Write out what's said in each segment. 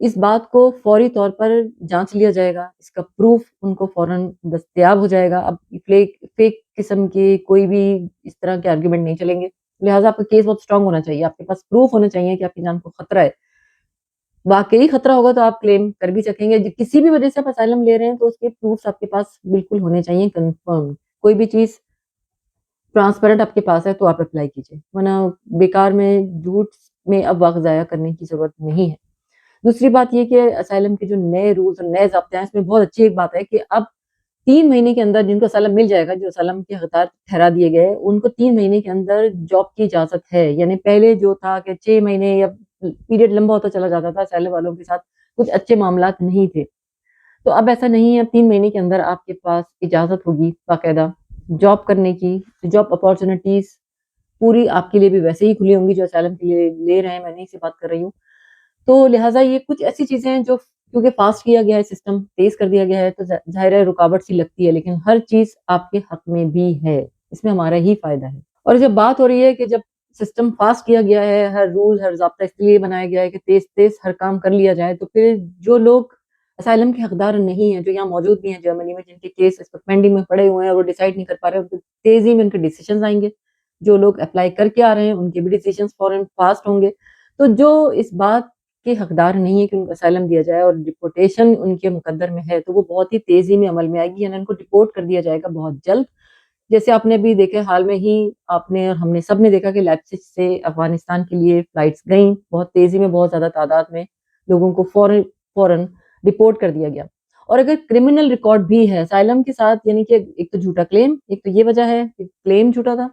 اس بات کو فوری طور پر جانچ لیا جائے گا، اس کا پروف ان کو فوراً دستیاب ہو جائے گا. اب فیک قسم کے کوئی بھی اس طرح کے آرگیومنٹ نہیں چلیں گے. لہٰذا آپ کا کیس بہت اسٹرانگ ہونا چاہیے، آپ کے پاس پروف ہونا چاہیے کہ آپ کی جان کو خطرہ ہے. واقعی خطرہ ہوگا تو آپ کلیم کر بھی سکیں گے. کسی بھی وجہ سے آپ اسائلم لے رہے ہیں تو اس کے پروفس آپ کے پاس بالکل ہونے چاہیے کنفرم. کوئی بھی چیز ٹرانسپیرنٹ آپ کے پاس ہے تو آپ اپلائی کیجیے، ورنہ بیکار میں جھوٹ میں اب وقت ضائع کرنے کی ضرورت نہیں ہے. دوسری بات یہ کہ اسائلم کے جو نئے رولز اور نئے ضابطے ہیں اس میں بہت اچھی ایک بات ہے کہ اب 3 مہینے کے اندر جن کو اسائلم مل جائے گا، جو اسائلم کے حقدار ٹھہرا دیے گئے، ان کو 3 مہینے کے اندر جاب کی اجازت ہے. یعنی پہلے جو تھا کہ 6 مہینے یا پیریڈ لمبا ہوتا چلا جاتا تھا، اسائلم والوں کے ساتھ کچھ اچھے معاملات نہیں تھے. تو اب ایسا نہیں ہے. اب 3 مہینے کے اندر آپ کے پاس اجازت ہوگی باقاعدہ جاب کرنے کی. جاب اپارچونیٹیز پوری آپ کے لیے بھی ویسے ہی کھلی ہوں گی جو اسائلم کے لیے لے رہے ہیں. میں نہیں سے بات کر رہی ہوں. تو لہٰذا یہ کچھ ایسی چیزیں ہیں جو کیونکہ فاسٹ کیا گیا ہے، سسٹم تیز کر دیا گیا ہے، تو ظاہر ہے رکاوٹ سی لگتی ہے، لیکن ہر چیز آپ کے حق میں بھی ہے. اس میں ہمارا ہی فائدہ ہے. اور جب بات ہو رہی ہے کہ جب سسٹم فاسٹ کیا گیا ہے، ہر رول ہر ضابطہ اس لیے بنایا گیا ہے کہ تیز تیز ہر کام کر لیا جائے، تو پھر جو لوگ اسائلم کے حقدار نہیں ہیں، جو یہاں موجود بھی ہیں جرمنی میں، جن کے کیس اس وقت پینڈنگ میں پڑے ہوئے ہیں اور وہ ڈیسائیڈ نہیں کر پا رہے، ان کو تیزی میں ان کے ڈیسیشنز آئیں گے. جو لوگ اپلائی کر کے آ رہے ہیں ان کے بھی ڈیسیشنز فوراً فاسٹ ہوں گے. تو جو اس بات کے حقدار نہیں ہے کہ ان کو اسائلم دیا جائے اور ڈپورٹیشن ان کے مقدر میں ہے، تو وہ بہت ہی تیزی میں عمل میں آئے گی. یعنی ان کو ڈپورٹ کر دیا جائے گا بہت جلد. جیسے آپ نے بھی دیکھا حال میں ہی، آپ نے اور ہم نے سب نے دیکھا کہ لیپزگ سے افغانستان کے لیے فلائٹس گئیں بہت تیزی میں، بہت زیادہ تعداد میں لوگوں کو فوراً ڈپورٹ کر دیا گیا. اور اگر کرمنل ریکارڈ بھی ہے اسائلم کے ساتھ، یعنی کہ ایک تو جھوٹا کلیم، ایک تو یہ وجہ ہے کہ کلیم جھوٹا تھا،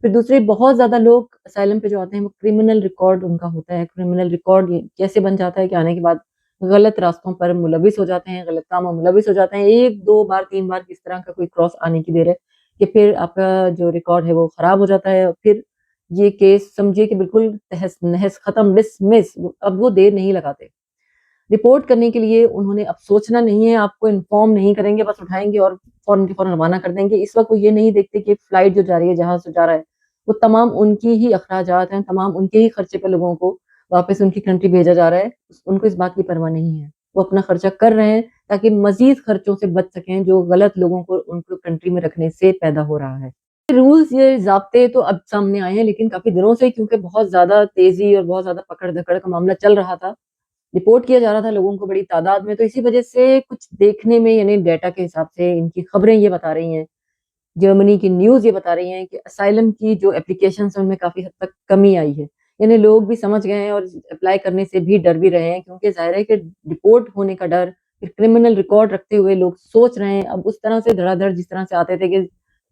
پھر دوسرے بہت زیادہ لوگ اسائلم پہ جو آتے ہیں وہ کرمنل ریکارڈ ان کا ہوتا ہے. کرمنل ریکارڈ کیسے بن جاتا ہے کہ آنے کے بعد غلط راستوں پر ملوث ہو جاتے ہیں، غلط کاموں میں ملوث ہو جاتے ہیں. 1 2 بار 3 بار کس طرح کا کوئی کراس آنے کی دیر ہے کہ پھر آپ کا جو ریکارڈ ہے وہ خراب ہو جاتا ہے. اور پھر یہ کیس سمجھیے کہ بالکل تہس نہس ختم، ڈسمس. اب وہ دیر نہیں لگاتے رپورٹ کرنے کے لیے. انہوں نے اب سوچنا نہیں ہے، آپ کو انفارم نہیں کریں گے، بس اٹھائیں گے اور فوراً کے فوراً روانہ کر دیں گے. اس وقت وہ یہ نہیں دیکھتے کہ فلائٹ جو جا رہی ہے، جہاز جو جا رہا ہے، وہ تمام ان کی ہی اخراجات ہیں، تمام ان کے ہی خرچے پہ لوگوں کو واپس ان کی کنٹری بھیجا جا رہا ہے. ان کو اس بات کی پرواہ نہیں ہے. وہ اپنا خرچہ کر رہے ہیں تاکہ مزید خرچوں سے بچ سکیں جو غلط لوگوں کو ان کو کنٹری میں رکھنے سے پیدا ہو رہا ہے. رولز یہ ضابطے تو اب سامنے آئے ہیں، لیکن کافی دنوں سے، کیونکہ بہت زیادہ تیزی اور بہت زیادہ پکڑ دھکڑ کا معاملہ چل رہا تھا، رپورٹ کیا جا رہا تھا لوگوں کو بڑی تعداد میں. تو اسی وجہ سے کچھ دیکھنے میں، یعنی ڈیٹا کے حساب سے ان کی خبریں یہ بتا رہی ہیں، جرمنی کی نیوز یہ بتا رہی ہیں کہ اسائلم کی جو اپلیکیشنز ہیں ان میں کافی حد تک کمی آئی ہے. یعنی لوگ بھی سمجھ گئے ہیں اور اپلائی کرنے سے بھی ڈر بھی رہے ہیں، کیونکہ ظاہر ہے کہ ڈپورٹ ہونے کا ڈر، پھر کرمنل ریکارڈ رکھتے ہوئے لوگ سوچ رہے ہیں. اب اس طرح سے دھڑا دھڑ جس طرح سے آتے تھے کہ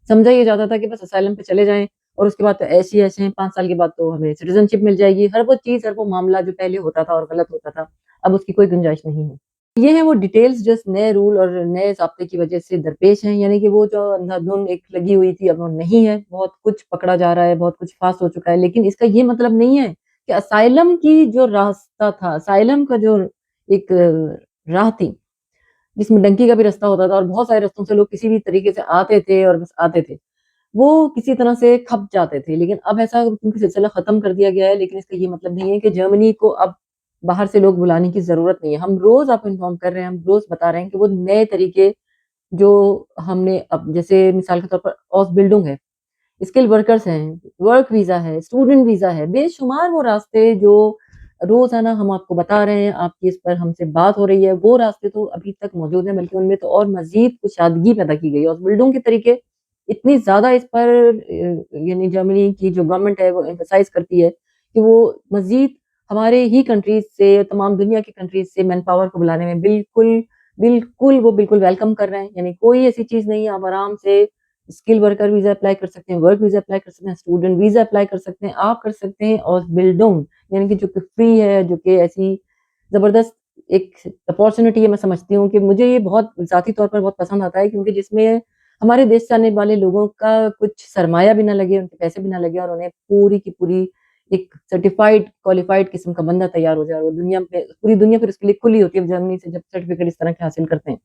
سمجھا یہ جاتا تھا کہ بس اسائلم پہ چلے جائیں اور اس کے بعد تو ایسے ایسے ہیں، 5 سال کے بعد تو ہمیں سٹیزن شپ مل جائے گی. ہر وہ چیز، ہر وہ معاملہ جو پہلے ہوتا تھا اور غلط ہوتا تھا، اب اس کی کوئی گنجائش نہیں ہے. یہ ہیں وہ ڈیٹیلز جو نئے رول اور نئے ضابطے کی وجہ سے درپیش ہیں. یعنی کہ وہ جو اندھادھند ایک لگی ہوئی تھی اب وہ نہیں ہے. بہت کچھ پکڑا جا رہا ہے، بہت کچھ فاسٹ ہو چکا ہے، لیکن اس کا یہ مطلب نہیں ہے کہ اسائلم کی جو راستہ تھا، اسائلم کا جو ایک راہ تھی جس میں ڈنکی کا بھی راستہ ہوتا تھا اور بہت سارے راستوں سے لوگ کسی بھی طریقے سے آتے تھے اور بس آتے تھے، وہ کسی طرح سے کھپ جاتے تھے. لیکن اب ایسا کیونکہ سلسلہ ختم کر دیا گیا ہے، لیکن اس کا یہ مطلب نہیں ہے کہ جرمنی کو اب باہر سے لوگ بلانے کی ضرورت نہیں ہے. ہم روز آپ کو انفارم کر رہے ہیں، ہم روز بتا رہے ہیں کہ وہ نئے طریقے جو ہم نے اب، جیسے مثال کے طور پر اوس بلڈنگ ہے، اسکل ورکرز ہیں، ورک ویزا ہے، اسٹوڈنٹ ویزا ہے، بے شمار وہ راستے جو روزانہ ہم آپ کو بتا رہے ہیں، آپ کی اس پر ہم سے بات ہو رہی ہے، وہ راستے تو ابھی تک موجود ہیں، بلکہ ان میں تو اور مزید کشادگی پیدا کی گئی ہے. اوس بلڈنگ کے طریقے اتنی زیادہ اس پر یعنی جرمنی کی جو گورنمنٹ ہے وہ ایمفسائز کرتی ہے کہ وہ مزید ہمارے ہی کنٹریز سے، تمام دنیا کی کنٹریز سے مین پاور کو بلانے میں بالکل ویلکم کر رہے ہیں. یعنی کوئی ایسی چیز نہیں ہے. آپ آرام سے اسکل ورکر ویزا اپلائی کر سکتے ہیں، ورک ویزا اپلائی کر سکتے ہیں، اسٹوڈنٹ ویزا اپلائی کر سکتے ہیں. آپ کر سکتے ہیں اوس بلڈنگ، یعنی کہ جو کہ فری ہے، جو کہ ایسی زبردست ایک اپارچونیٹی ہے. میں سمجھتی ہوں کہ مجھے یہ بہت ذاتی طور پر بہت پسند آتا ہے، کیونکہ جس میں ہمارے دیش سے آنے والے لوگوں کا کچھ سرمایہ بھی نہ لگے، ان کے پیسے بھی نہ لگے، اور انہیں پوری کی پوری ایک سرٹیفائڈ کوالیفائڈ قسم کا بندہ تیار ہو جائے. اور دنیا میں پوری دنیا پھر اس کے لیے کھلی ہوتی ہے جرمنی سے جب سرٹیفکیٹ اس طرح کے حاصل کرتے ہیں.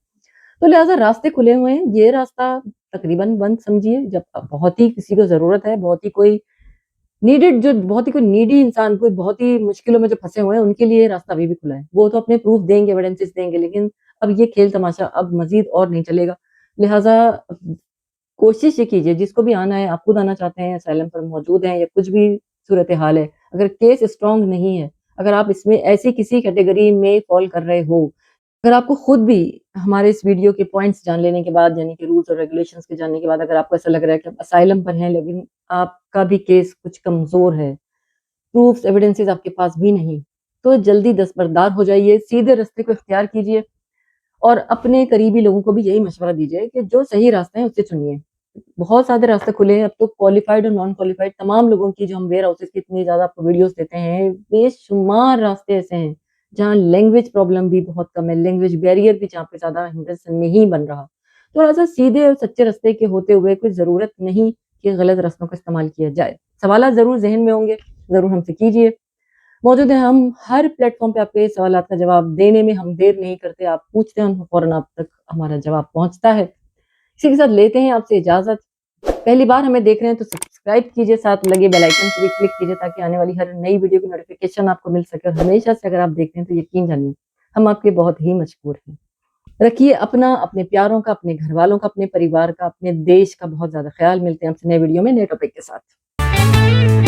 تو لہٰذا راستے کھلے ہوئے ہیں. یہ راستہ تقریباً بند سمجھیے. جب بہت ہی کسی کو ضرورت ہے، بہت ہی کوئی نیڈڈ جو بہت ہی کوئی نیڈی انسان، کوئی بہت ہی مشکلوں میں جو پھنسے ہوئے ہیں، ان کے لیے راستہ ابھی بھی کھلا ہے. وہ تو اپنے پروف دیں گے، ایویڈنسز دیں گے، لیکن اب یہ کھیل تماشا اب مزید اور نہیں چلے گا. لہٰذا کوشش یہ کیجیے، جس کو بھی آنا ہے، آپ خود آنا چاہتے ہیں، اسائلم پر موجود ہیں یا کچھ بھی صورتحال ہے، اگر کیس اسٹرانگ نہیں ہے، اگر آپ اس میں ایسی کسی کیٹیگری میں فال کر رہے ہو، اگر آپ کو خود بھی ہمارے اس ویڈیو کے پوائنٹس جان لینے کے بعد، یعنی کہ رولز اور ریگولیشنز کے جاننے کے بعد، اگر آپ کو ایسا لگ رہا ہے کہ آپ اسائلم پر ہیں لیکن آپ کا بھی کیس کچھ کمزور ہے، پروفس ایویڈنسز آپ کے پاس بھی نہیں، تو جلدی دستبردار ہو جائیے، سیدھے راستے کو اختیار کیجیے اور اپنے قریبی لوگوں کو بھی یہی مشورہ دیجیے کہ جو صحیح راستہ ہے اسے چنیے. بہت سارے راستے کھلے ہیں اب تو، کوالیفائڈ اور نان کوالیفائڈ تمام لوگوں کی، جو ہم ویئر ہاؤسز کی اتنی زیادہ آپ کو ویڈیوز دیتے ہیں، بے شمار راستے ایسے ہیں جہاں لینگویج پرابلم بھی بہت کم ہے، لینگویج بیریئر بھی جہاں پہ زیادہ ہندوستان نہیں بن رہا. تھوڑا سا سیدھے اور سچے راستے کے ہوتے ہوئے کوئی ضرورت نہیں کہ غلط راستوں کا استعمال کیا جائے. سوالات ضرور ذہن میں ہوں گے، ضرور ہم سے کیجیے. موجود ہیں ہم ہر پلیٹ فارم پہ، آپ کے سوالات کا جواب دینے میں ہم دیر نہیں کرتے. آپ پوچھتے ہیں، فوراً آپ تک ہمارا جواب پہنچتا ہے. اسی کے ساتھ لیتے ہیں آپ سے اجازت. پہلی بار ہمیں دیکھ رہے ہیں تو سبسکرائب کیجیے، ساتھ لگے بیل آئیکن پہ بھی کلک کیجیے تاکہ آنے والی ہر نئی ویڈیو کی نوٹیفیکیشن آپ کو مل سکے. اور ہمیشہ سے اگر آپ دیکھتے ہیں تو یقین جانیے ہم آپ کے بہت ہی مشکور ہیں. رکھیے اپنا، اپنے پیاروں کا، اپنے گھر والوں کا، اپنے پریوار کا، اپنے دیش کا بہت زیادہ خیال. ملتے ہیں آپ سے نئے ویڈیو میں نئے ٹاپک کے ساتھ.